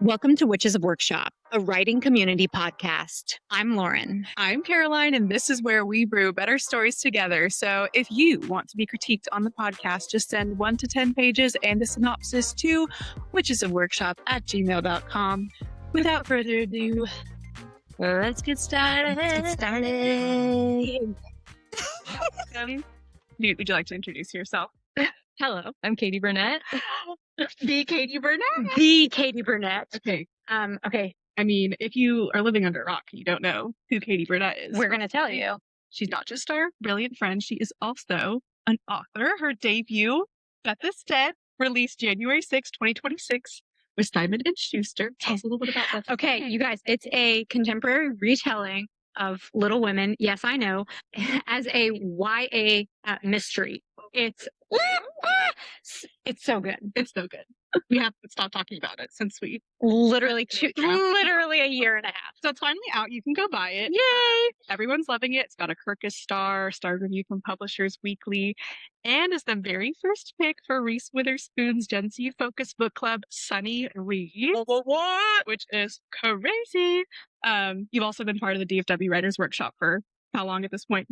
Welcome to Witches of Workshop, a writing community podcast. I'm Lauren. I'm Caroline, and this is where we brew better stories together. So if you want to be critiqued on the podcast, just send 1 to 10 pages and a synopsis to witchesofworkshop@gmail.com. Without further ado, let's get started. Would you like to introduce yourself? Hello, I'm Katie Bernet. The Katie Bernet. The Katie Burnett. Okay. Okay, I mean, if you are living under a rock and you don't know who Katie Burnett is, we're going to tell you. she's not just our brilliant friend, she is also an author. Her debut, Beth is Dead, released January 6, 2026, with Simon & Schuster. Tell us a little bit about Beth. Okay, you guys, it's a contemporary retelling of Little Women. Yes, I know. As a YA mystery. It's so good. It's so good. We have to stop talking about it since we Literally a year and a half. So it's finally out. You can go buy it. Yay! Everyone's loving it. It's got a Kirkus star review from Publishers Weekly, and is the very first pick for Reese Witherspoon's Gen Z Focus Book Club, Sunny Reads, which is crazy. You've also been part of the DFW Writers Workshop for how long at this point?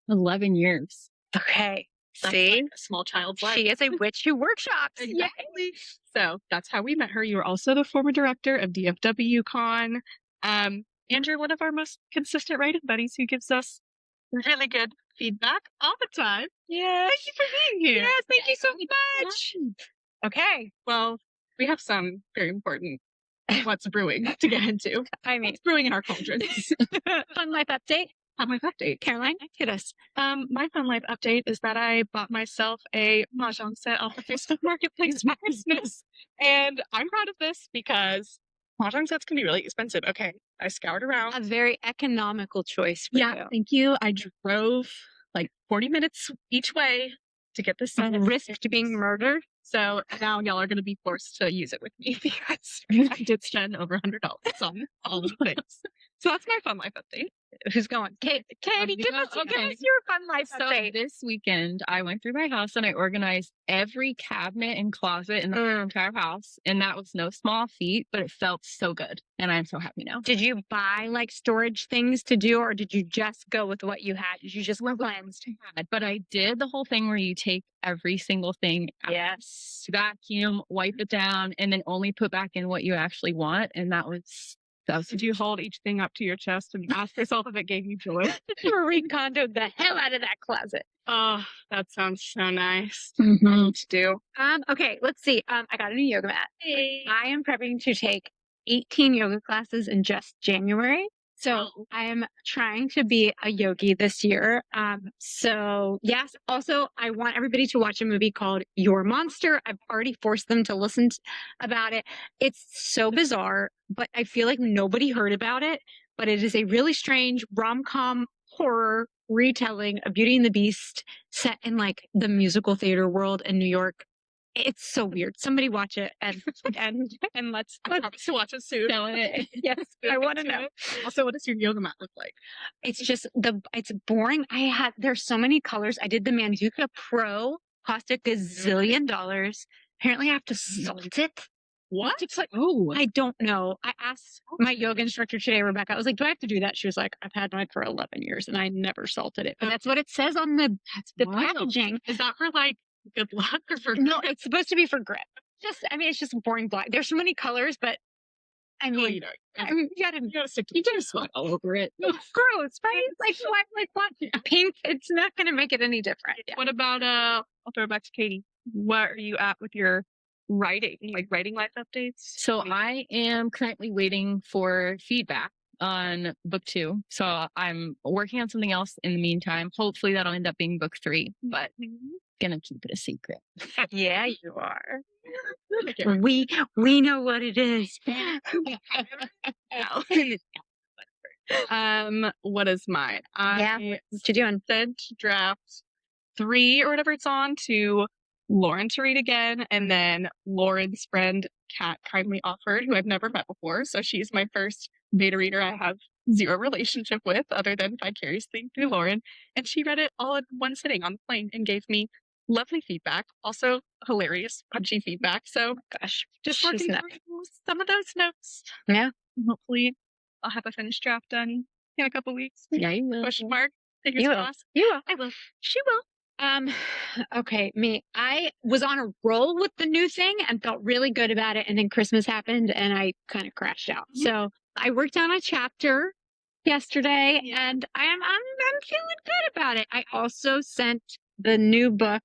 11 years. Okay. That's See? like a small child's life. She is a witch who workshops. Exactly. So that's how we met her. You were also the former director of DFW Con. And you're one of our most consistent writing buddies who gives us really good feedback all the time. Yeah. Thank you for being here. Yes, thank you so much. Okay. Well, we have some very important what's brewing to get into. I mean, What's brewing in our cauldrons. fun life update. Fun life update. Caroline, hit us. My fun life update is that I bought myself a mahjong set off the Facebook Marketplace for Christmas. And I'm proud of this because mahjong sets can be really expensive. Okay. I scoured around. A very economical choice for you. Thank you. I drove like 40 minutes each way to get this set. Risked being murdered. So now y'all are going to be forced to use it with me because I did spend over $100 on all the things. So that's my fun life update. Who's going? Katie, give us your fun life So update. this weekend, I went through my house and I organized every cabinet and closet in the entire house. And that was no small feat, but it felt so good. And I'm so happy now. Did you buy like storage things to do, or did you just go with what you had? Did you just cleanse? But I did the whole thing where you take every single thing out, Yes. vacuum, wipe it down, and then only put back in what you actually want. And that was Did you hold each thing up to your chest and ask yourself if it gave you joy? Marie Kondo'd the hell out of that closet. Oh, that sounds so nice. Mm-hmm. To do. Okay, let's see. I got a new yoga mat. I am prepping to take 18 yoga classes in just January. So I am trying to be a yogi this year. So yes, also I want everybody to watch a movie called Your Monster. I've already forced them to listen about it. It's so bizarre, but I feel like nobody heard about it. But it is a really strange rom-com horror retelling of Beauty and the Beast set in like the musical theater world in New York. It's so weird. Somebody watch it and let's I promise to watch it soon. yes, I want to know. Also, what does your yoga mat look like? It's just it's boring. There's so many colors. I did the Manduka Pro, cost a gazillion dollars. Apparently I have to salt it. What? It's like, I don't know. I asked my yoga instructor today, Rebecca, I was like, do I have to do that? She was like, I've had mine for 11 years and I never salted it. But that's what it says on the packaging. Is that for like good luck or for No, it's supposed to be for grip. It's just boring black. There's so many colors, but I mean, you gotta stick to you just sweat all over it. it's gross, right? Like what? Pink, it's not going to make it any different. Yeah. What about, I'll throw it back to Katie. What are you at with your writing life updates? So I am currently waiting for feedback on book 2. So I'm working on something else in the meantime. Hopefully that'll end up being book 3, but gonna keep it a secret. Yeah, you are. We know what it is. What is mine? What you doing? Sent draft 3 or whatever it's on to Lauren to read again, and then Lauren's friend Kat kindly offered, who I've never met before, so she's my first beta reader I have zero relationship with other than vicariously through Lauren, and she read it all in one sitting on the plane and gave me lovely feedback, also hilarious, punchy feedback. So Gosh, just she's working not- through some of those notes. Yeah. Hopefully, I'll have a finished draft done in a couple weeks. Yeah, you will. Question mark. Fingers You will. crossed. You will. I will. She will. Okay, me. I was on a roll with the new thing and felt really good about it. And then Christmas happened and I kind of crashed out. So I worked on a chapter yesterday and I'm feeling good about it. I also sent the new book.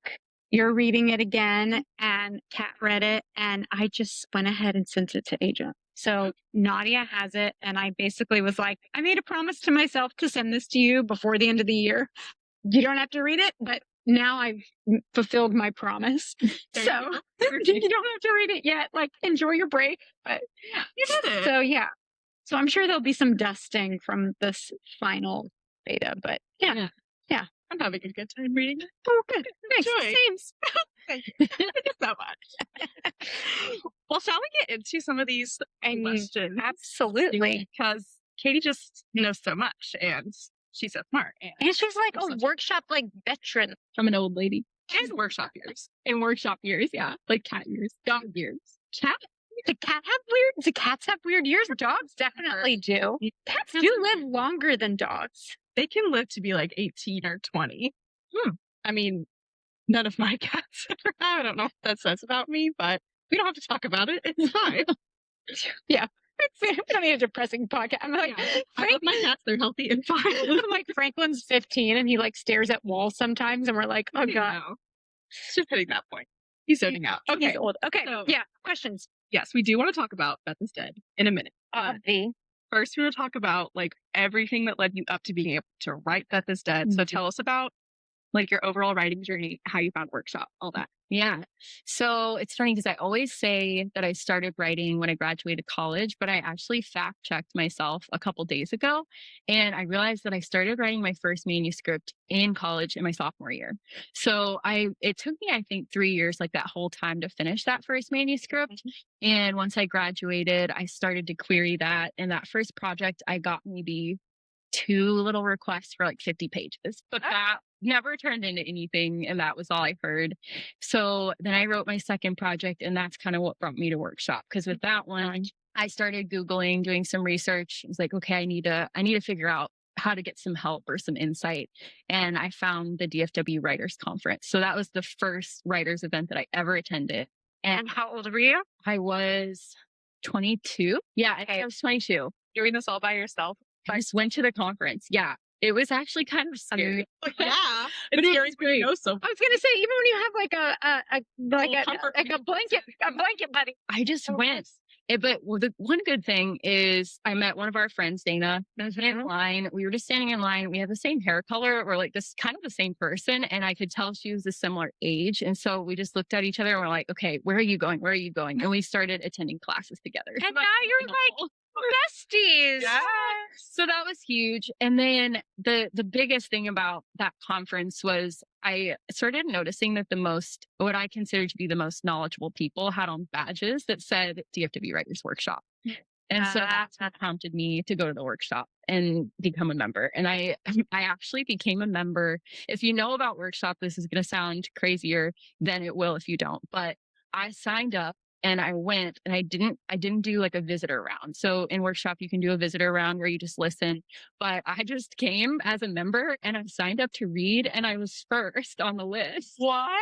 You're reading it again and Kat read it and I just went ahead and sent it to Aja. So Nadia has it. And I basically was like, I made a promise to myself to send this to you before the end of the year. You don't have to read it, but now I've fulfilled my promise. So you don't have to read it yet. Like, enjoy your break. But You did it. so, yeah. So I'm sure there'll be some dusting from this final beta. But yeah. I'm having a good time reading it. Oh, good. Thanks. Enjoy. Same. Thank you so much. Well, shall we get into some of these questions? Absolutely. Because Katie just knows so much and she's so smart. And she's like, Oh, oh, workshop like veteran. I'm an old lady. And workshop years. In workshop years, yeah. Like cat years, dog years. Cat? Do cats have weird years? Dogs definitely do. Cats do live longer than dogs. They can live to be like 18 or 20. I mean, none of my cats ever have. I don't know what that says about me, but we don't have to talk about it. It's fine. Yeah. We don't need a depressing podcast. I'm like, Yeah. I love my cats. They're healthy and fine. I'm like, Franklin's 15 and he like stares at walls sometimes and we're like, oh God. No. Just hitting that point. He's zoning out. Okay. He's old. Okay. So- Yeah. Questions. Yes, we do want to talk about Beth is Dead in a minute. First, we will talk about like everything that led you up to being able to write Beth is Dead. So tell us about like your overall writing journey, how you found workshop, all that. Yeah. So it's funny because I always say that I started writing when I graduated college, but I actually fact checked myself a couple days ago. And I realized that I started writing my first manuscript in college in my sophomore year. So it took me, I think, 3 years, like that whole time to finish that first manuscript. And once I graduated, I started to query that. And that first project, I got maybe 2 little requests for like 50 pages, but that never turned into anything. And that was all I heard. So then I wrote my second project and that's kind of what brought me to workshop. Because with that one, I started Googling, doing some research. I was like, okay, I need to figure out how to get some help or some insight. And I found the DFW Writers Conference. So that was the first writers event that I ever attended. And how old were you? I was 22. Yeah, I was 22. Doing this all by yourself. I just went to the conference. Yeah. It was actually kind of scary. Yeah. But It's it scary was when you great. know so. I was gonna say, even when you have like a blanket buddy. I just went. But the one good thing is I met one of our friends, Dana, in line. We were just standing in line. We have the same hair color. We're like this kind of the same person. And I could tell she was a similar age. And so we just looked at each other and we're like, okay, where are you going? Where are you going? And we started attending classes together. And now you're like besties. Yeah. So that was huge. And then the biggest thing about that conference was I started noticing that what I consider to be the most knowledgeable people had on badges that said DFW Writers Workshop. And so that's what prompted me to go to the workshop and become a member. And I actually became a member. If you know about workshop, this is going to sound crazier than it will if you don't. But I signed up. And I went and I didn't do like a visitor round. So in workshop, you can do a visitor round where you just listen. But I just came as a member and I signed up to read and I was first on the list. What?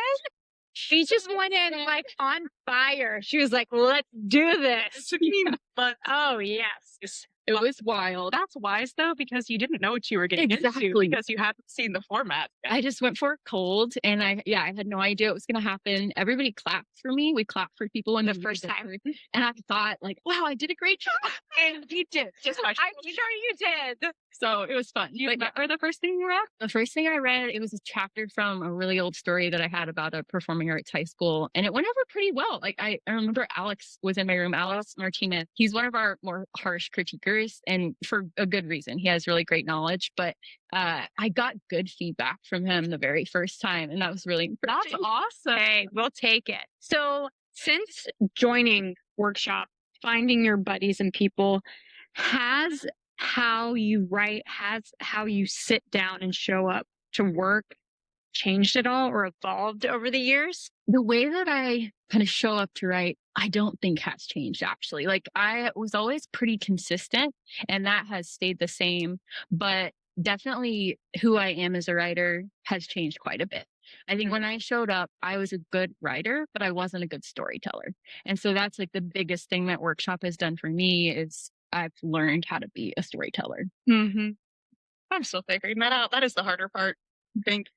She just went in like on fire. She was like, let's do this. But Oh, yes. It was wild. that's wise though, because you didn't know what you were getting into Exactly. because you hadn't seen the format. I just went for it cold and I had no idea it was going to happen. Everybody clapped for me. We clapped for people in The the first time. And I thought like, wow, I did a great job. And you did. I'm sure you did. So it was fun. You But yeah. remember the first thing you read? The first thing I read, it was a chapter from a really old story that I had about a performing arts high school. And it went over pretty well. Like I remember Alex was in my room, Alex Martinez. He's one of our more harsh critiquers and for a good reason. He has really great knowledge, but I got good feedback from him the very first time. And that was really That's encouraging. awesome. Hey, we'll take it. So since joining workshop, finding your buddies and people, has how you write, has how you sit down and show up to work changed at all or evolved over the years? The way that I kind of show up to write, I don't think has changed actually. Like I was always pretty consistent and that has stayed the same, but definitely who I am as a writer has changed quite a bit. I think when I showed up, I was a good writer, but I wasn't a good storyteller. And so that's like the biggest thing that workshop has done for me is I've learned how to be a storyteller. Mm-hmm. I'm still figuring that out. That is the harder part, I think.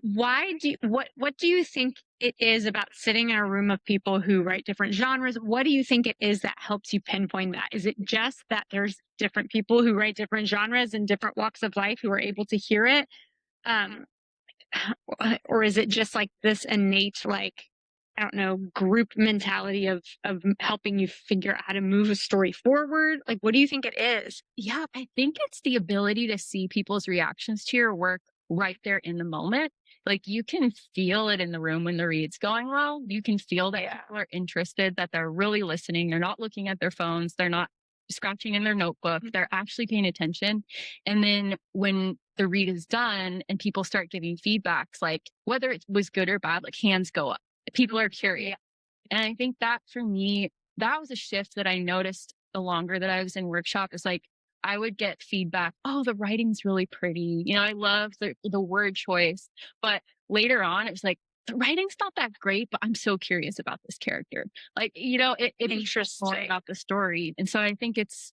What do you think it is about sitting in a room of people who write different genres? What do you think it is that helps you pinpoint that? Is it just that there's different people who write different genres and different walks of life who are able to hear it? Or is it just like this innate, like, I don't know, group mentality of helping you figure out how to move a story forward? Like, what do you think it is? Yeah, I think it's the ability to see people's reactions to your work right there in the moment. Like you can feel it in the room when the read's going well. You can feel that people are interested, that they're really listening. They're not looking at their phones. They're not scratching in their notebook. They're actually paying attention. And then when the read is done and people start giving feedbacks, like whether it was good or bad, like hands go up. People are curious. And I think that for me, that was a shift that I noticed the longer that I was in workshop. Is like I would get feedback, oh, the writing's really pretty. You know, I love the word choice. But later on, it was like, the writing's not that great, but I'm so curious about this character. Like, you know, it interests more about the story. And so I think it's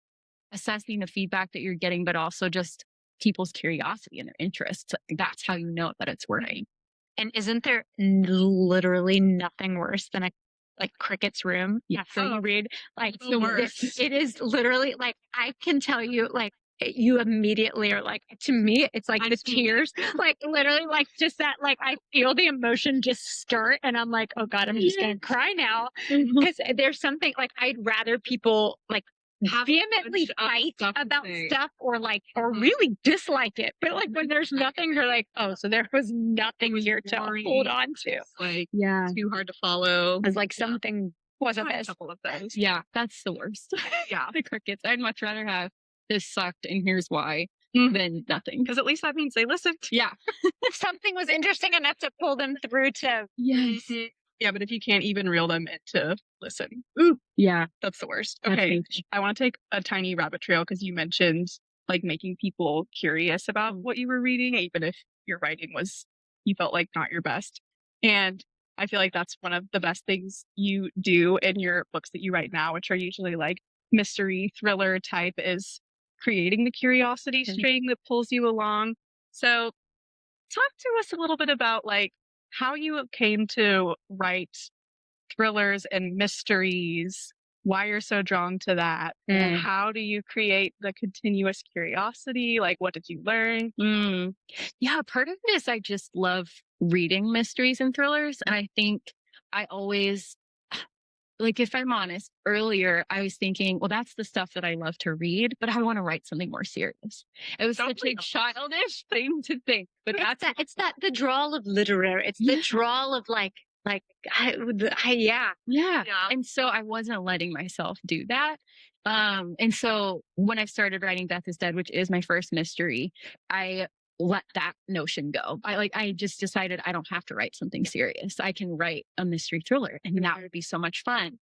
assessing the feedback that you're getting, but also just people's curiosity and their interests. That's how you know that it's working. And isn't there literally nothing worse than a cricket's room after you read? Like the worst. It is literally like I can tell you like you immediately are like, to me it's like the tears, like literally like just that, like I feel the emotion just start and I'm like, oh God, I'm just gonna cry now, because there's something like I'd rather people like vehemently fight about stuff or like or really dislike it, but like when there's nothing, they're like, oh, so there was nothing here to hold on to. Like too hard to follow. It's like something wasn't a this. couple of those. Yeah, that's the worst. Yeah, the crickets. I'd much rather have this sucked and here's why than nothing. Because at least that means they listened. Yeah, something was interesting enough to pull them through to. Yes. Yeah, but if you can't even reel them into listen, Yeah, that's the worst. that's Okay, painful. I want to take a tiny rabbit trail because you mentioned like making people curious about what you were reading, even if your writing was, you felt like not your best. And I feel like that's one of the best things you do in your books that you write now, which are usually like mystery thriller type, is creating the curiosity string that pulls you along. So talk to us a little bit about like how you came to write thrillers and mysteries, why you're so drawn to that, and how do you create the continuous curiosity? Like, what did you learn? Yeah, part of it is I just love reading mysteries and thrillers. And I think I always, like, if I'm honest, earlier I was thinking, well, that's the stuff that I love to read, but I want to write something more serious. It was such a childish thing to think, but it's that the drawl of literary. It's the drawl of yeah. And so I wasn't letting myself do that. And so when I started writing Beth is Dead, which is my first mystery, I let that notion go. I just decided I don't have to write something serious. I can write a mystery thriller and that would be so much fun.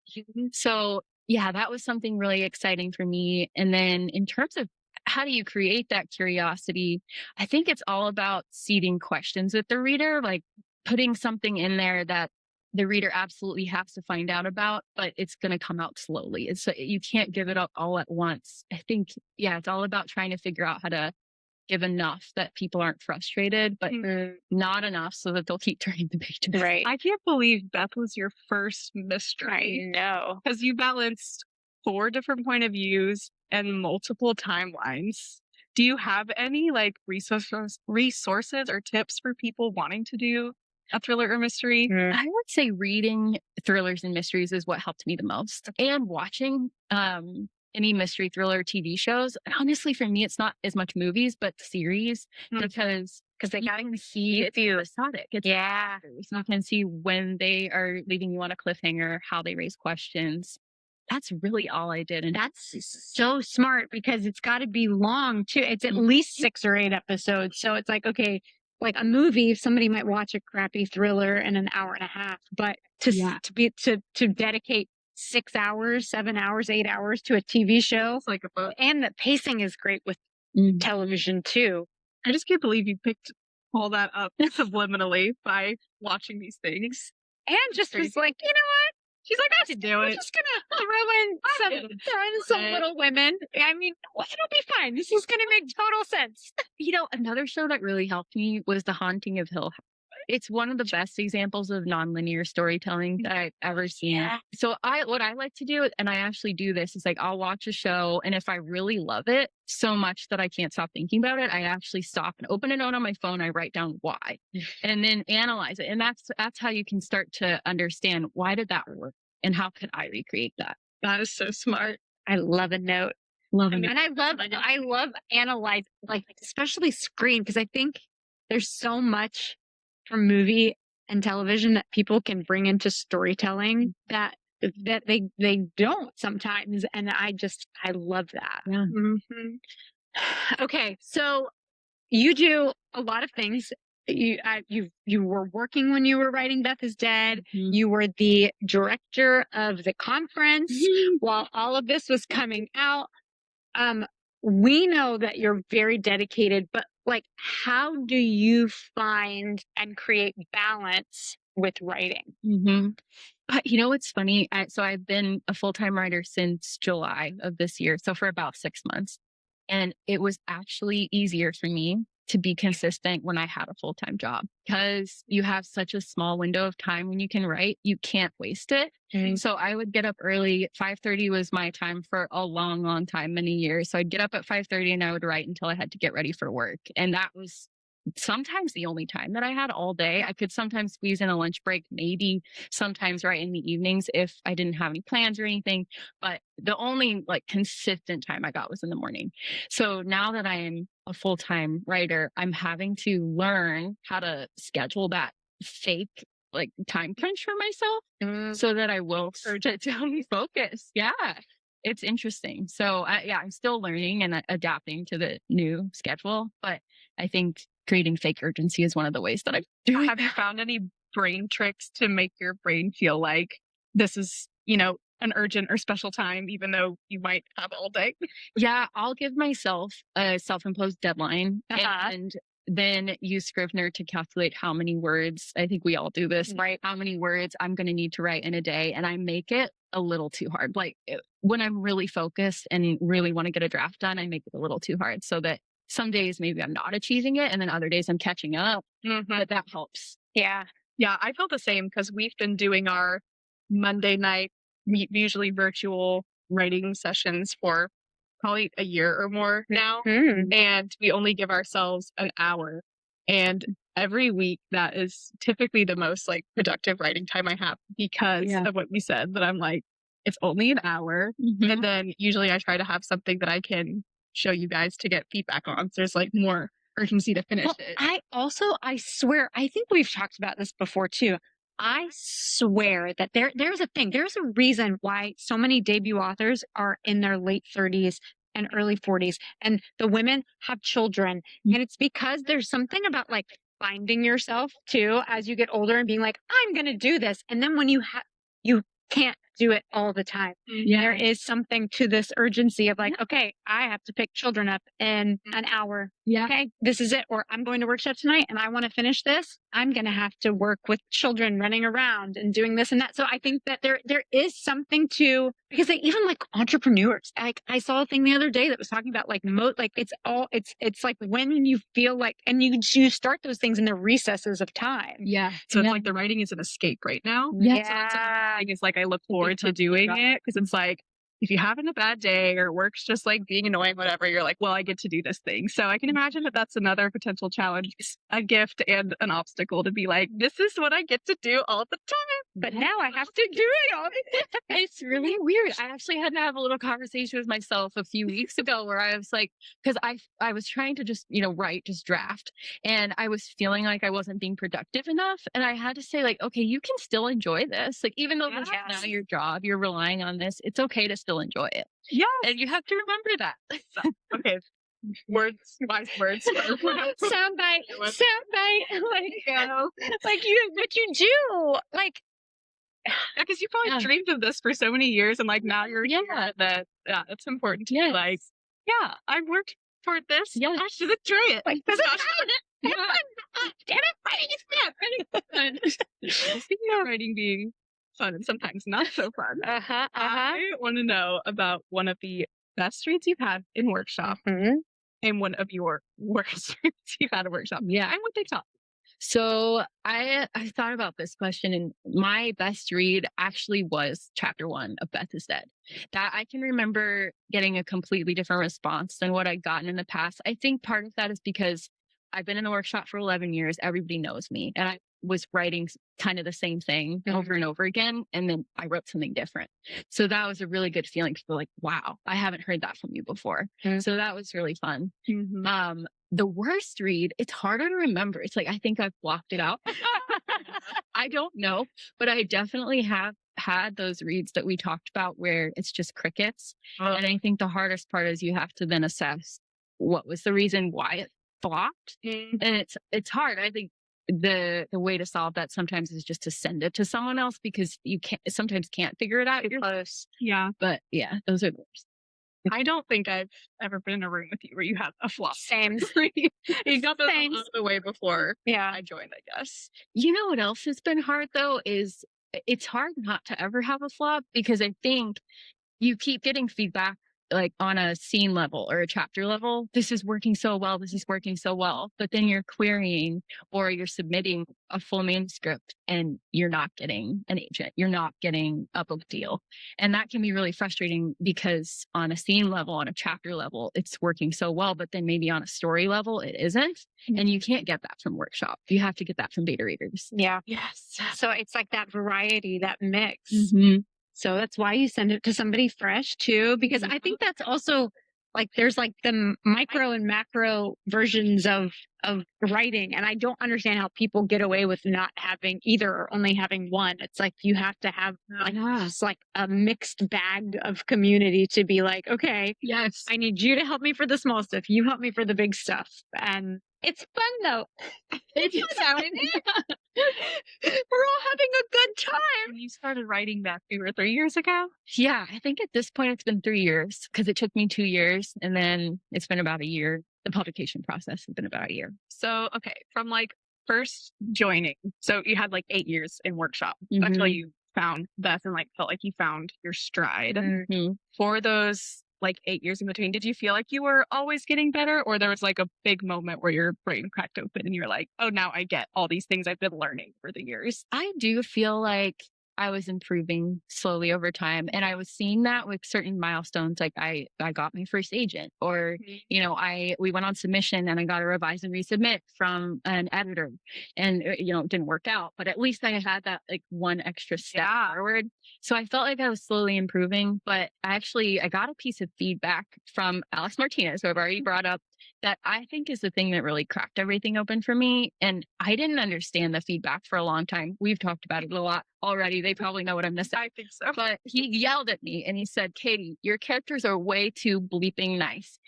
So yeah, that was something really exciting for me. And then in terms of how do you create that curiosity, I think it's all about seeding questions with the reader, like putting something in there that the reader absolutely has to find out about, but it's going to come out slowly. It's you can't give it up all at once. I think, it's all about trying to figure out how to give enough that people aren't frustrated, but not enough so that they'll keep turning the pages. Right. I can't believe Beth was your first mystery. I know. Because you balanced 4 different point of views and multiple timelines. Do you have any like resources or tips for people wanting to do a thriller or mystery? I would say reading thrillers and mysteries is what helped me the most, and watching any mystery thriller TV shows. And honestly, for me, it's not as much movies, but series, because they can see it's episodic. It's you can see when they are leaving you on a cliffhanger, how they raise questions. That's really all I did. And that's so smart because it's got to be long too. It's at least 6 or 8 episodes. So it's like, okay, like a movie, somebody might watch a crappy thriller in an hour and a half, but to dedicate 6 hours, 7 hours, 8 hours to a TV show, It's like a book. and the pacing is great with television too. I just can't believe you picked all that up subliminally by watching these things. And just was like, you know what? She's like, I can do We're it. just gonna throw in some Little Women. I mean, it'll be fine. This is gonna make total sense. You know, another show that really helped me was The Haunting of Hill House. It's one of the best examples of nonlinear storytelling that I've ever seen. Yeah. So what I like to do, and I actually do this, is like I'll watch a show, and if I really love it so much that I can't stop thinking about it, I actually stop and open a note on my phone. I write down why, and then analyze it. And that's how you can start to understand, why did that work, and how could I recreate that? That is so smart. I love a note. Loving it. And I love analyze, like especially screen, because I think there's so much from movie and television that people can bring into storytelling that they don't sometimes, and I love that. Yeah. Okay, so you do a lot of things. You were working when you were writing Beth is Dead. You were the director of the conference while all of this was coming out. We know that you're very dedicated, but like, how do you find and create balance with writing? But you know what's funny? So I've been a full-time writer since July of this year, so for about 6 months. And it was actually easier for me to be consistent when I had a full-time job, because you have such a small window of time when you can write. You can't waste it. So I would get up early. 5:30 was my time for a long, long time, many years. So I'd get up at 5:30 and I would write until I had to get ready for work. And that was sometimes the only time that I had all day. I could sometimes squeeze in a lunch break, maybe sometimes right in the evenings if I didn't have any plans or anything. But the only like consistent time I got was in the morning. So now that I am a full-time writer, I'm having to learn how to schedule that fake like time crunch for myself so that I will sit down and focus. Yeah. It's interesting. So I'm still learning and adapting to the new schedule, but I think creating fake urgency is one of the ways that I'm doing. Have you found any brain tricks to make your brain feel like this is, an urgent or special time, even though you might have all day? Yeah, I'll give myself a self-imposed deadline and then use Scrivener to calculate how many words. I think we all do this, right? How many words I'm going to need to write in a day. And I make it a little too hard. Like when I'm really focused and really want to get a draft done, I make it a little too hard so that some days maybe I'm not achieving it, and then other days I'm catching up. But that helps. Yeah. Yeah, I feel the same because we've been doing our Monday night, usually virtual writing sessions for probably a year or more now. And we only give ourselves an hour. And every week that is typically the most like productive writing time I have because of what we said, that I'm like, it's only an hour. And then usually I try to have something that I can show you guys to get feedback on. So there's like more urgency to finish it. I swear, I think we've talked about this before too. I swear that there's a thing. There's a reason why so many debut authors are in their late 30s and early 40s, and the women have children. And it's because there's something about like finding yourself too as you get older and being like, I'm going to do this. And then when you can't do it all the time. There is something to this urgency of like, okay, I have to pick children up in an hour. Okay, this is it. Or I'm going to workshop tonight and I want to finish this. I'm going to have to work with children running around and doing this and that. So I think that there is something to, because even like entrepreneurs, like I saw a thing the other day that was talking about like it's like when you feel like, and you start those things in the recesses of time. So it's like the writing is an escape right now. So that's another thing is like I look forward to doing it because it's like if you're having a bad day or work's just like being annoying, whatever, you're like, well, I get to do this thing. So I can imagine that that's another potential challenge, a gift and an obstacle to be like, this is what I get to do all the time. But now I have to do it all the time. It's really weird. I actually had to have a little conversation with myself a few weeks ago where I was like, because I was trying to just, write, just draft. And I was feeling like I wasn't being productive enough. And I had to say like, okay, you can still enjoy this. Like, even though this is now your job, you're relying on this, it's okay to still enjoy it. Yeah. And you have to remember that. Okay. Words, wise words. Soundbite. Like what you do. Like, Because you probably dreamed of this for so many years, and like now you're that it's important to be like, yeah, I've worked toward this. Yeah. I should enjoy it. like this is Yeah. damn it, writing is fun. Speaking of writing being fun and sometimes not so fun, I want to know about one of the best reads you've had in workshop and one of your worst reads you've had in workshop. Yeah. And what they taught. So I thought about this question, and my best read actually was chapter 1 of Beth is Dead. That I can remember getting a completely different response than what I'd gotten in the past. I think part of that is because I've been in the workshop for 11 years. Everybody knows me, and I was writing kind of the same thing over and over again. And then I wrote something different. So that was a really good feeling to feel like, wow, I haven't heard that from you before. So that was really fun. The worst read, it's harder to remember. It's like, I think I've blocked it out. I don't know, but I definitely have had those reads that we talked about where it's just crickets. And I think the hardest part is you have to then assess what was the reason why it flopped. And it's hard. I think the way to solve that sometimes is just to send it to someone else, because you sometimes can't figure it out. You're close. Yeah. But yeah, those are the worst. I don't think I've ever been in a room with you where you have a flop. Same. You got those out of the way before I joined, I guess. You know what else has been hard though is it's hard not to ever have a flop, because I think you keep getting feedback like on a scene level or a chapter level. This is working so well. This is working so well. But then you're querying or you're submitting a full manuscript and you're not getting an agent. You're not getting a book deal. And that can be really frustrating, because on a scene level, on a chapter level, it's working so well. But then maybe on a story level, it isn't. And you can't get that from workshop. You have to get that from beta readers. Yeah. Yes. So it's like that variety, that mix. So that's why you send it to somebody fresh too, because I think that's also like, there's like the micro and macro versions of writing. And I don't understand how people get away with not having either or only having one. It's like, you have to have like, just like a mixed bag of community to be like, okay, yes, I need you to help me for the small stuff. You help me for the big stuff. And it's fun though. It's fun. We're all having a good time. You started writing that 2 or 3 years ago? Yeah, I think at this point it's been 3 years, because it took me 2 years and then it's been about a year. The publication process has been about a year. So, okay, from like first joining, so you had like 8 years in workshop until you found Beth and like felt like you found your stride. For those like 8 years in between, did you feel like you were always getting better, or there was like a big moment where your brain cracked open and you're like, oh, now I get all these things I've been learning for the years? I do feel like I was improving slowly over time, and I was seeing that with certain milestones. Like I got my first agent, or you know, we went on submission and I got a revise and resubmit from an editor, and you know, it didn't work out, but at least I had that like one extra step forward. So I felt like I was slowly improving. But I got a piece of feedback from Alex Martinez, who I've already brought up, that I think is the thing that really cracked everything open for me. And I didn't understand the feedback for a long time. We've talked about it a lot already. They probably know what I'm missing. I think so. But he yelled at me and he said, Katie, your characters are way too bleeping nice.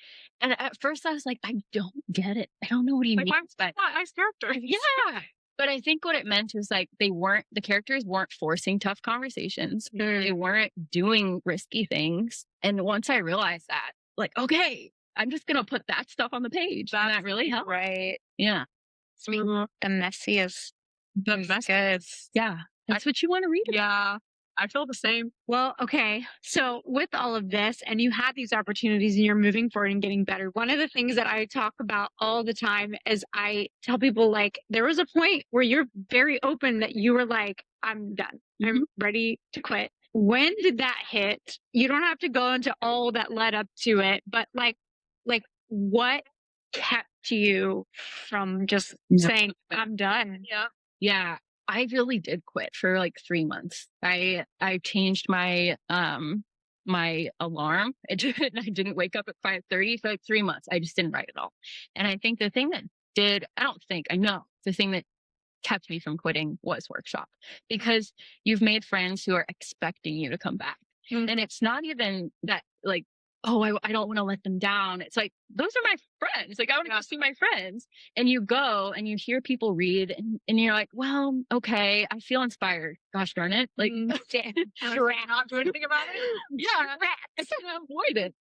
And at first I was like, I don't get it. I don't know what he means. But nice characters. Yeah. But I think what it meant was like the characters weren't forcing tough conversations. They weren't doing risky things. And once I realized that, like, okay, I'm just going to put that stuff on the page. That really helped. Right. Yeah. Sweet. The messy is good. Yeah. That's what you want to read about. Yeah. I feel the same. Well, okay. So with all of this, and you had these opportunities and you're moving forward and getting better. One of the things that I talk about all the time is I tell people, like, there was a point where you're very open that you were like, I'm done. I'm ready to quit. When did that hit? You don't have to go into all that led up to it, but like what kept you from just saying, I'm done? Yeah. I really did quit for like 3 months. I changed my my alarm. I didn't wake up at 5:30 for like 3 months. I just didn't write at all. And I think the thing that the thing that kept me from quitting was workshop, because you've made friends who are expecting you to come back. And it's not even that like, oh, I don't want to let them down. It's like, those are my friends. Like, I want to go see my friends. And you go and you hear people read and you're like, well, okay, I feel inspired. Gosh darn it. Like, Not do anything about it. yeah, it's avoid it.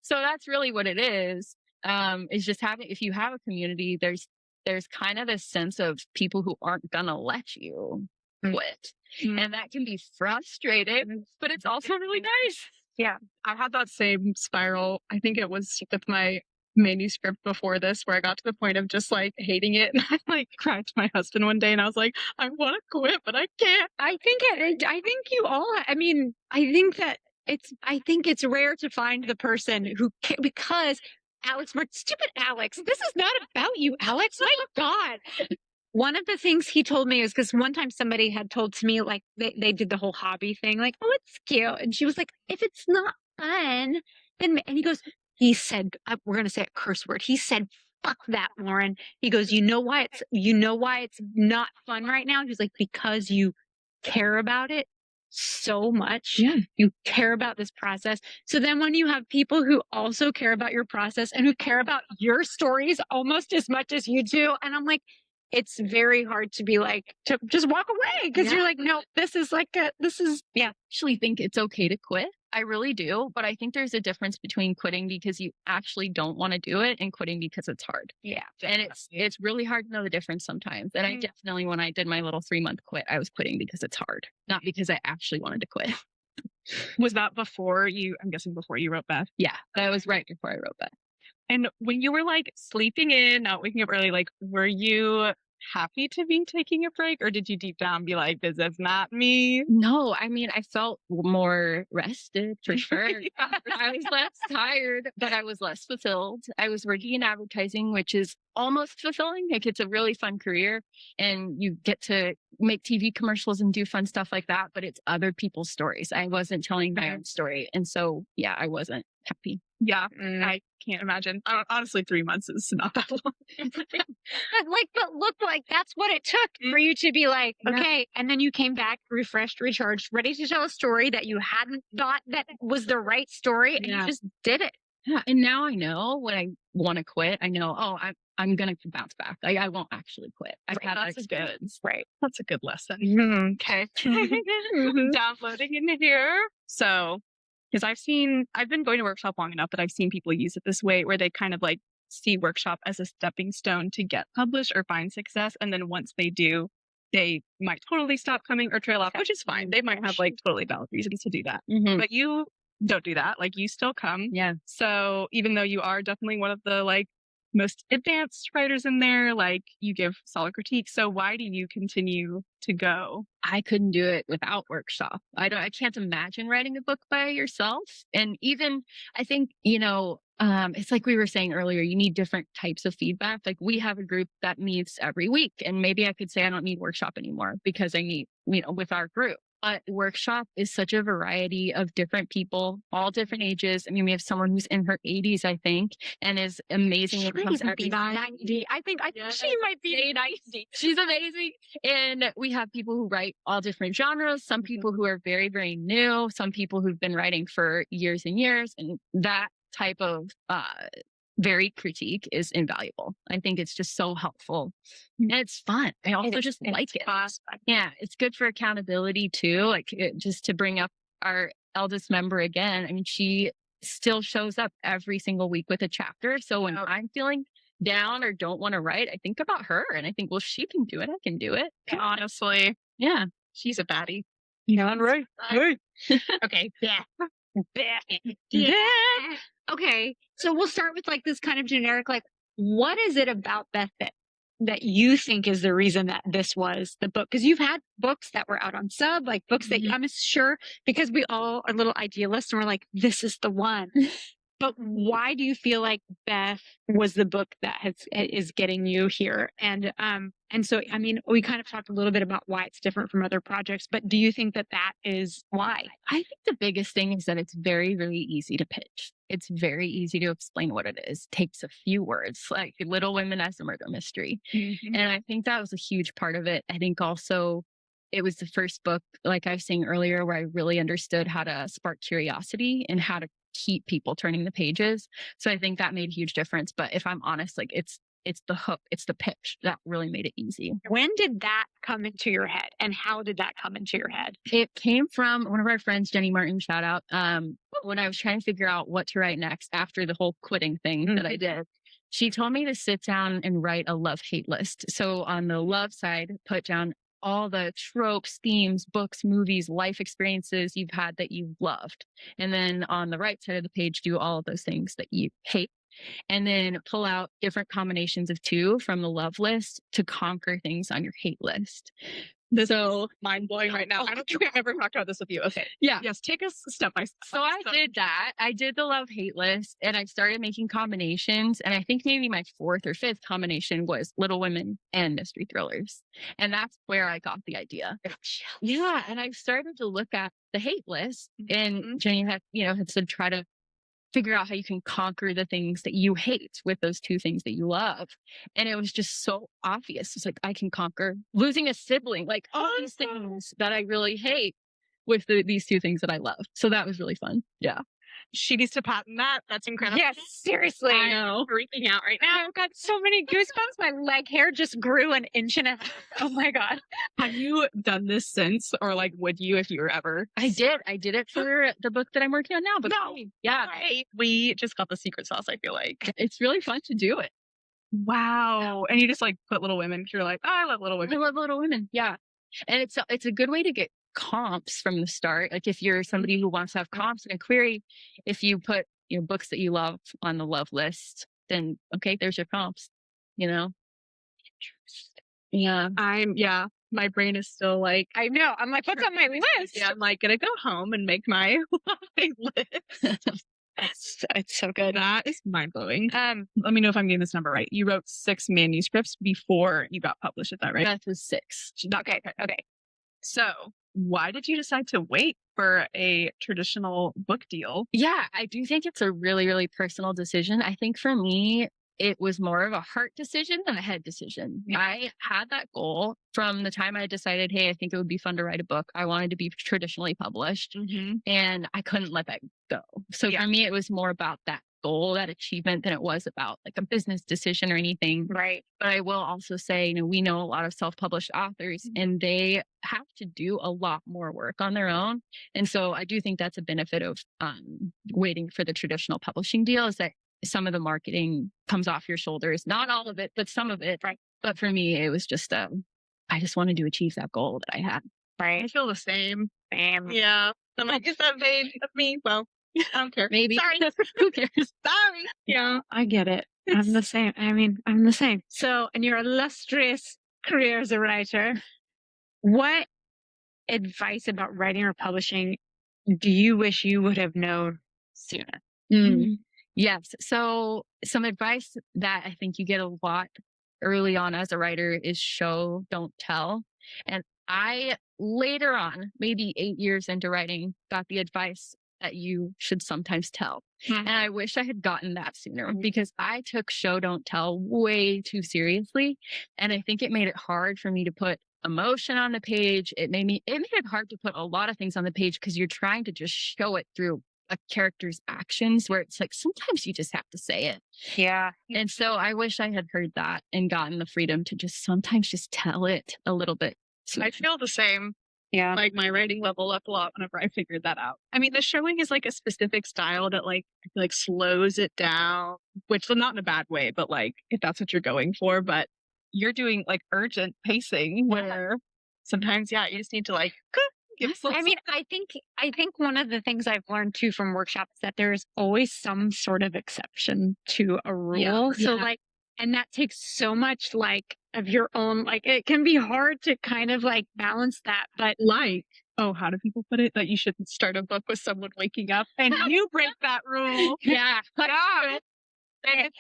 So that's really what it is just having, if you have a community, there's kind of this sense of people who aren't gonna let you quit. And that can be frustrating, but it's also really nice. Yeah, I had that same spiral. I think it was with my manuscript before this, where I got to the point of just like hating it. And I like cried to my husband one day and I was like, I want to quit, but I can't. I think you all, I mean, I think it's rare to find the person who can, because stupid Alex, this is not about you, Alex. My God. One of the things he told me is because one time somebody had told to me, like, they did the whole hobby thing, like, oh, it's cute. And she was like, if it's not fun, then, and he said, we're going to say a curse word. He said, fuck that, Lauren. He goes, you know why it's not fun right now? He was like, because you care about it so much. Yeah. You care about this process. So then when you have people who also care about your process and who care about your stories almost as much as you do, and I'm like, it's very hard to be like, to just walk away because you're like, no, I actually think it's okay to quit. I really do. But I think there's a difference between quitting because you actually don't want to do it and quitting because it's hard. Yeah. And it's really hard to know the difference sometimes. And I definitely, when I did my little 3-month quit, I was quitting because it's hard, not because I actually wanted to quit. Was that I'm guessing before you wrote Beth? Yeah, that was right before I wrote Beth. And when you were like sleeping in, not waking up early, like, were you happy to be taking a break, or did you deep down be like, this is not me? No, I mean, I felt more rested for sure. I was less tired, but I was less fulfilled. I was working in advertising, which is almost fulfilling. Like, it's a really fun career and you get to make TV commercials and do fun stuff like that, but it's other people's stories. I wasn't telling my own story. And so, yeah, I wasn't happy. Yeah, I can't imagine. Honestly, 3 months is not that long. but look, like that's what it took for you to be like, okay. And then you came back refreshed, recharged, ready to tell a story that you hadn't thought that was the right story, and you just did it. Yeah, and now I know when I want to quit, I know, I'm going to bounce back. I won't actually quit. I've had that experience. Right. That's a good lesson. Okay. Downloading into here. So, because I've been going to workshop long enough that I've seen people use it this way, where they kind of like see workshop as a stepping stone to get published or find success. And then once they do, they might totally stop coming or trail off, which is fine. They might have like totally valid reasons to do that. But you don't do that. Like, you still come. Yeah. So even though you are definitely one of the like most advanced writers in there, like, you give solid critique. So why do you continue to go? I couldn't do it without workshop. I can't imagine writing a book by yourself. And even, I think, it's like we were saying earlier, you need different types of feedback. Like, we have a group that meets every week, and maybe I could say I don't need workshop anymore because I meet, with our group. But workshop is such a variety of different people, all different ages. I mean, we have someone who's in her 80s, I think, and is amazing. She might be 90. I think she might be 90. She's amazing. And we have people who write all different genres, some people who are very, very new, some people who've been writing for years and years. And that type of varied critique is invaluable. I think it's just so helpful. And it's fun. I also just like it. Yeah, it's good for accountability too. Like, just to bring up our eldest member again, I mean, she still shows up every single week with a chapter. So when I'm feeling down or don't want to write, I think about her and I think, well, she can do it. I can do it. Honestly. Yeah. She's a baddie. Yeah, right. Okay. Yeah. Okay, so we'll start with like this kind of generic, like, what is it about Beth that you think is the reason that this was the book? Because you've had books that were out on sub, like books that I'm sure, because we all are little idealists and we're like, this is the one. But why do you feel like Beth was the book that is getting you here? And so, I mean, we kind of talked a little bit about why it's different from other projects, but do you think that is why? I think the biggest thing is that it's very, very easy to pitch. It's very easy to explain what it is. It takes a few words, like Little Women as a Murder Mystery. And I think that was a huge part of it. I think also it was the first book, like I was saying earlier, where I really understood how to spark curiosity and how to keep people turning the pages. So I think that made a huge difference. But if I'm honest, like it's the hook, it's the pitch that really made it easy. When did that come into your head, and how did that come into your head? It came from one of our friends, Jenny Martin, shout out. When I was trying to figure out what to write next after the whole quitting thing that I did, she told me to sit down and write a love-hate list. So on the love side, put down all the tropes, themes, books, movies, life experiences you've had that you've loved. And then on the right side of the page, do all of those things that you hate. And then pull out different combinations of 2 from the love list to conquer things on your hate list. This is mind blowing right now. I don't think I've ever talked about this with you. Okay. Yeah. Yes. Take us step by step. So I did that. I did the love hate list and I started making combinations. And I think maybe my 4th or 5th combination was Little Women and mystery thrillers. And that's where I got the idea. Yeah. And I started to look at the hate list, and Jenny had said, try to figure out how you can conquer the things that you hate with those 2 things that you love. And it was just so obvious. It's like, I can conquer losing a sibling, like all these things that I really hate with these 2 things that I love. So that was really fun. Yeah. She needs to patent that. That's incredible. Yes, seriously. I know. Freaking out right now. I've got so many goosebumps. My leg hair just grew an inch and a half. Oh my God. Have you done this since, or like, would you if you were ever? I did it for the book that I'm working on now. But yeah. Right. We just got the secret sauce, I feel like. It's really fun to do it. Wow. And you just like put Little Women. You're like, oh, I love Little Women. I love Little Women. Yeah. And it's a good way to get comps from the start. Like if you're somebody who wants to have comps in a query, if you put books that you love on the love list, then okay, there's your comps. Yeah. My brain is still like, I know. I'm like, what's on my list? Yeah, I'm like gonna go home and make my list. It's so good. That is mind blowing. Let me know if I'm getting this number right. You wrote 6 manuscripts before you got published. Is that right? That was 6. Okay. So why did you decide to wait for a traditional book deal? Yeah, I do think it's a really, really personal decision. I think for me, it was more of a heart decision than a head decision. Yeah. I had that goal from the time I decided, hey, I think it would be fun to write a book. I wanted to be traditionally published, and I couldn't let that go. So for me, it was more about that goal, that achievement, than it was about like a business decision or anything. Right. But I will also say, we know a lot of self-published authors, and they have to do a lot more work on their own. And so I do think that's a benefit of waiting for the traditional publishing deal, is that some of the marketing comes off your shoulders. Not all of it, but some of it. Right. But for me, it was just, I just wanted to achieve that goal that I had. Right. I feel the same. Bam. Yeah. I'm like, is that vague of me? Well, I don't care. Maybe. Sorry. Who cares? Sorry. Yeah. I get it. I'm the same. I'm the same. So, in your illustrious career as a writer, what advice about writing or publishing do you wish you would have known sooner? Yes. So some advice that I think you get a lot early on as a writer is show, don't tell. And I later on, maybe 8 years into writing, got the advice that you should sometimes tell. And I wish I had gotten that sooner, because I took show, don't tell way too seriously. And I think it made it hard for me to put emotion on the page. It made it hard to put a lot of things on the page, because you're trying to just show it through a character's actions, where it's like, sometimes you just have to say it. Yeah. And so I wish I had heard that and gotten the freedom to just sometimes just tell it a little bit. I feel the same. Yeah. Like my writing leveled up a lot whenever I figured that out. I mean, the showing is like a specific style that like I feel like slows it down, which not in a bad way, but like if that's what you're going for. But you're doing like urgent pacing where sometimes, you just need to like I mean, I think one of the things I've learned too from workshops is that there's always some sort of exception to a rule. So like, and that takes so much like of your own, like it can be hard to kind of like balance that, but like, oh, how do people put it? That you shouldn't start a book with someone waking up and you break that rule. Yeah. And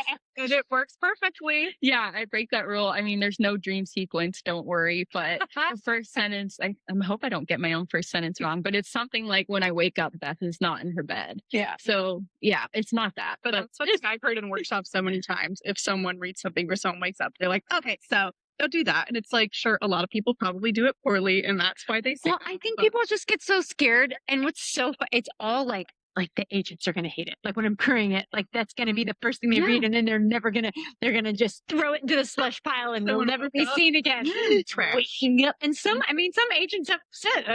it works perfectly. Yeah, I break that rule. I mean, there's no dream sequence, don't worry. But the first sentence, I hope I don't get my own first sentence wrong, but it's something like, when I wake up, Beth is not in her bed. Yeah. So yeah, it's not that. But that's what I've heard in workshops so many times. If someone reads something or someone wakes up, they're like, okay, so don't do that. And it's like, sure, a lot of people probably do it poorly, and that's why they say. Well, I think people just get so scared, and what's so it's all like like the agents are going to hate it. Like when I'm querying it, like that's going to be the first thing they read, and then they're going to just throw it into the slush pile and will never be seen again. Trash. Waking up. And some agents have said,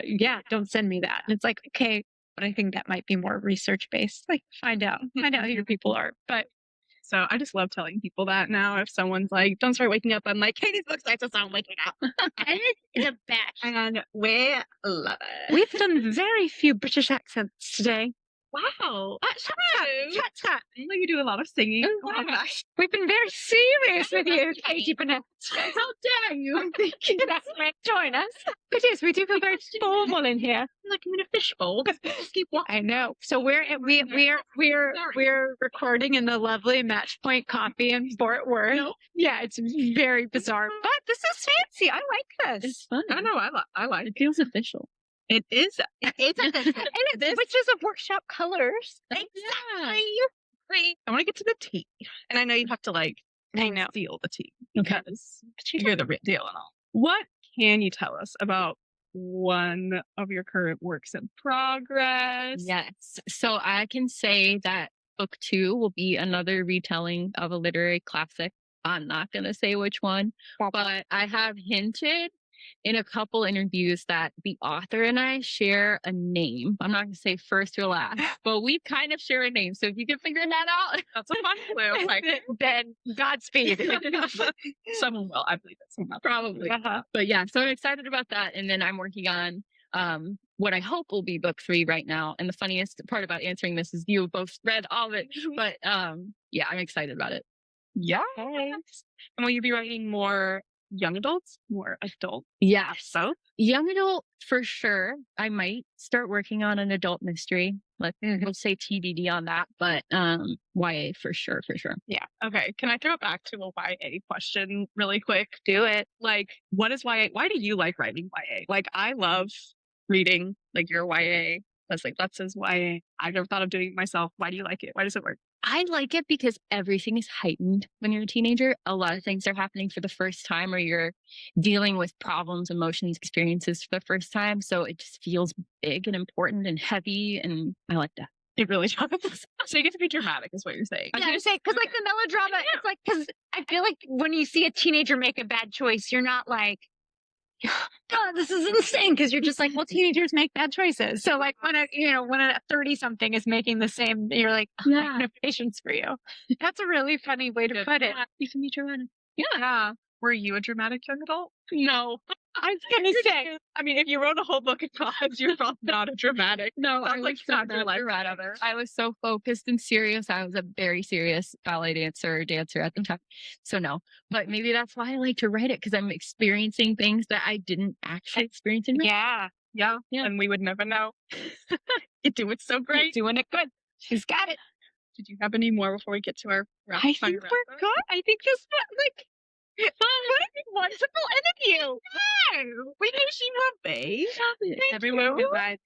yeah, don't send me that. And it's like, okay, but I think that might be more research based. Like find out who your people are. But so I just love telling people that now. If someone's like, don't start waking up, I'm like, hey, these books I just aren't waking up. and it's a batch. And we love it. We've done very few British accents today. Wow. Shut up. Like you do a lot of singing. Oh, Oh my gosh. We've been very serious with you, Katie Bernet. How dare you? Join us. But yes, we do feel very formal in here. Like I'm in a fishbowl. Just keep walking. I know. So we're recording in the lovely Match Point Coffee in Fort Worth. No. Yeah, it's very bizarre, but this is fancy. I like this. It's fun. I know. I like It feels official. it. Is. It's And it's witches of workshop colors. exactly. I want to get to the tea, and I know you have to like I know. steal the tea Okay. because you're the real deal and all. What can you tell us about one of your current works in progress? Yes. So I can say that book 2 will be another retelling of a literary classic. I'm not going to say which one, but I have hinted in a couple interviews that the author and I share a name. I'm not going to say first or last, but we kind of share a name. So if you can figure that out, That's a fun clue. Like, then Godspeed. someone will. I believe it. Someone probably. Uh-huh. But yeah, so I'm excited about that. And then I'm working on what I hope will be book 3 right now. And the funniest part about answering this is you have both read all of it. But yeah, I'm excited about it. yeah. And will you be writing more young adults, more adult? Yes. So Young adult for sure. I might start working on an adult mystery. Let's say TBD on that, but YA for sure. yeah. Okay. Can I throw it back to a YA question really quick? Do it. Like, what is YA? Why do you like writing YA? Like, I love reading like your YA. That's like that's his YA. I've never thought of doing it myself. Why do you like it? Why does it work? I like it because everything is heightened when you're a teenager. A lot of things are happening for the first time, or you're dealing with problems, emotions, experiences for the first time. So it just feels big and important and heavy. And I like that. It really does. So you get to be dramatic, is what you're saying. I was gonna say, because like the melodrama, it's like, because I feel like when you see a teenager make a bad choice, you're not like, God, this is insane, because you're just like, well, teenagers make bad choices. So like when a 30-something is making the same, you're like, oh, I have no patience for you. That's a really funny way to put it. You can be dramatic. Yeah. Were you a dramatic young adult? No. I was gonna say, I mean, if you wrote a whole book in college, you're probably not a dramatic. No, I Sounds like was not not your life dramatic. together. I was so focused and serious. I was a very serious ballet dancer at the time. So no, but maybe that's why I like to write it, because I'm experiencing things that I didn't actually experience in real life. yeah, Yeah. And we would never know. You do it so great. doing it good. She's got it. Did you have any more before we get to our I think we're good. I think this was like wonderful interview. We knew she would be. Everyone you. knew I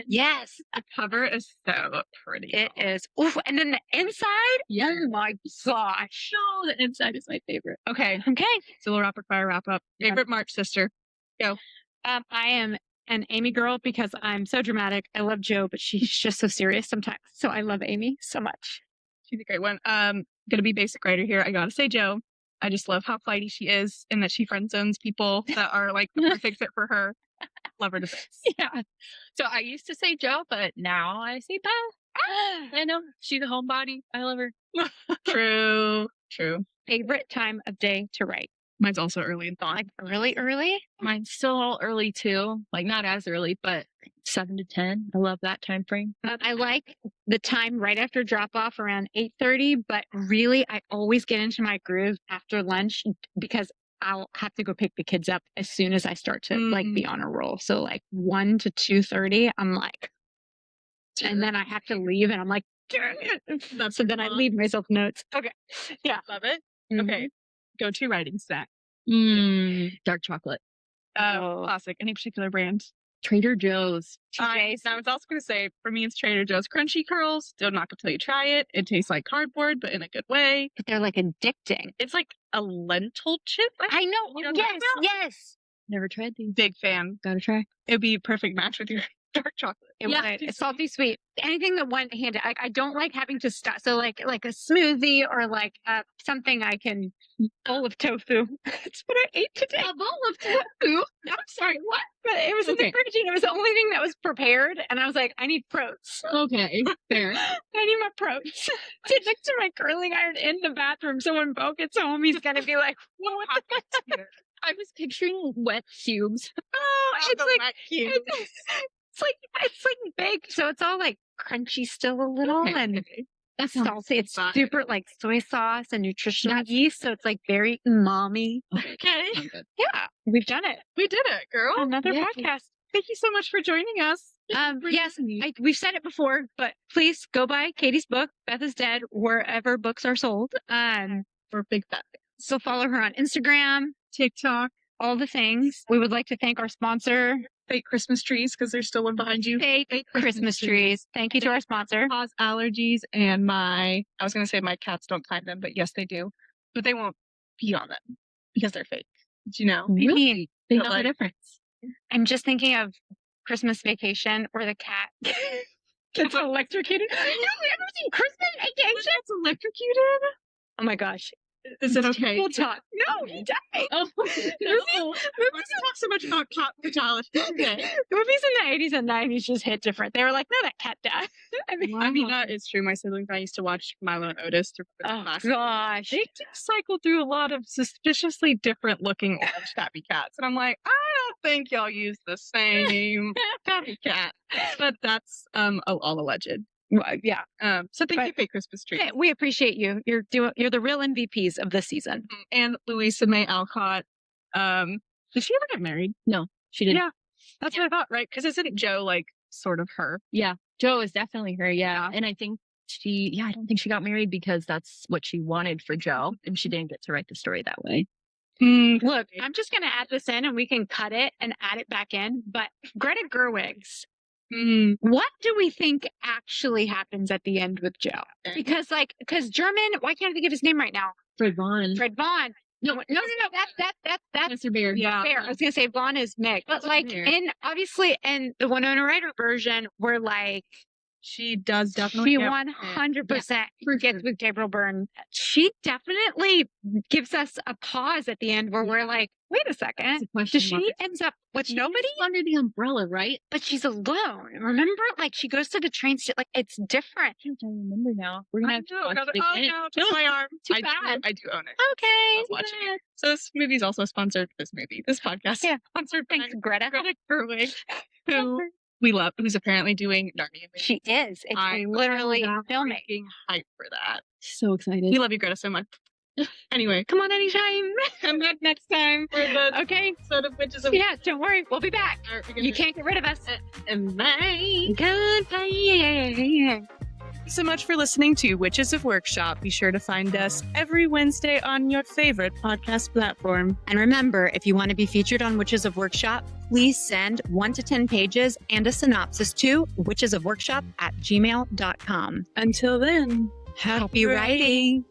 Yes, The cover is so pretty. it is. Oof, and then the inside. Yeah. Oh my gosh. No, the inside is my favorite. Okay. Okay. So we'll rapid fire wrap up. Yeah. Favorite March sister. I am an Amy girl because I'm so dramatic. I love Jo, but she's just so serious sometimes. So I love Amy so much. She's a great one. Gonna be basic writer here. I gotta say Jo. I just love how flighty she is and that she friend zones people that are like the perfect fit for her. Love her to bits. Yeah. So I used to say Joe, but now I say Beth. I know. She's a homebody. I love her. True. Favorite time of day to write? Mine's also early in thought. Like really early? Mine's still all early too. Like not as early, but 7 to 10. I love that time frame. I like the time right after drop off around 8:30, but really I always get into my groove after lunch because I'll have to go pick the kids up as soon as I start to like be on a roll. So like 1 to 2:30, I'm like, and then I have to leave and I'm like, dang it. So then I leave myself notes. Okay. Yeah. Love it. Mhm. Okay. Go-to writing snack. Dark chocolate. Oh. Classic. Any particular brand? Trader Joe's. I was also going to say, for me, it's Trader Joe's Crunchy Curls. Don't knock until you try it. It tastes like cardboard, but in a good way. But they're like addicting. It's like a lentil chip. I know. You know what I'm talking about? Yes. Never tried these. Big fan. Gotta try. It would be a perfect match with your dark chocolate. It Yeah. would. It's salty sweet. Anything that went hand. I don't like having to stop. So like a smoothie or like something I can bowl of tofu. That's what I ate today. A bowl of tofu. I'm sorry, what? But it was in the Okay. fridge and it was the only thing that was prepared. And I was like, I need protein. Okay, fair. I need my protein. Sit next to my curling iron in the bathroom. So when Bo gets home, he's gonna be like, what the fuck? I was picturing wet cubes. Oh, it's like wet cube. it's like baked, so it's all like crunchy still a little Okay. and That sounds salty. It's fine. super like soy sauce and nutritional That's- yeast, so it's like very umami. Okay. good. Yeah, we've done it. We did it, girl. Another yeah. podcast. Thank you so much for joining us. Yes, we've said it before, but please go buy Katie's book, Beth is Dead, wherever books are sold. We're big fat So follow her on Instagram, TikTok, all the things. We would like to thank our sponsor, fake Christmas trees, because there's still one behind you. Fake Christmas Trees. Thank you to our sponsor. Cause allergies, and I was going to say my cats don't climb them, but yes, they do. But they won't pee on them because they're fake. Did you know? Really? They But, know like- the difference. I'm just thinking of Christmas Vacation where the cat gets electrocuted. You ever seen Christmas Vacation? That's electrocuted? Oh my gosh. Is it okay? We'll talk. No, he died. Oh, no. Let's talk so much about cat mortality. Okay. Movies in the 80s and 90s just hit different. They were like, no, that cat died. I mean, I mean, that is true. My siblings and I used to watch Milo and Otis through the oh class. gosh. They do cycle through a lot of suspiciously different looking orange tabby cats. And I'm like, I don't think y'all use the same tabby cat. But that's all alleged. Well, yeah. So thank you, But- Fake Christmas Tree. Hey, we appreciate you. You're the real MVPs of this season. And Louisa May Alcott. Did she ever get married? No, she didn't. Yeah. That's what I thought, right? Because isn't Joe like sort of her? Yeah. Joe is definitely her. Yeah. And I think I don't think she got married because that's what she wanted for Joe. And she didn't get to write the story that way. Look, I'm just going to add this in and we can cut it and add it back in. But Greta Gerwig's, what do we think actually happens at the end with Joe? Because German, why can't I think of his name right now? Fred Vaughn. Fred Vaughn. No. That's Mr. Bear. Yeah. fair. I was gonna say Vaughn is Meg, but That's like fair. in the Winona Ryder version, we're like She does definitely. she get- 100% for gets sure. with Gabriel Byrne. She definitely gives us a pause at the end where we're like, wait a second, It's a question does mark. she ends up with She's nobody? under the umbrella, right? But she's alone. Remember, like she goes to the train station. Like it's different. I don't remember now. We're gonna I have to know, watch gotta- it oh again. no, just my arm. Too I bad. I do own it. Okay. Love watching it. So this movie is also sponsored. This podcast, Yeah. sponsored by Thanks, Greta. Greta Gerwig, who we love, who's apparently doing Narnia. She is. It's I'm literally so filming. freaking hyped for that. So excited. We love you, Greta, so much. Anyway, Come on anytime. come back next time for the Okay. episode of Witches of. Yeah, don't worry. We'll be back. We're gonna You do- can't get rid of us. And bye. Goodbye. Thanks so much for listening to Witches of Workshop. Be sure to find us every Wednesday on your favorite podcast platform. And remember, if you want to be featured on Witches of Workshop, please send 1 to 10 pages and a synopsis to witchesofworkshop@gmail.com. Until then, Happy writing.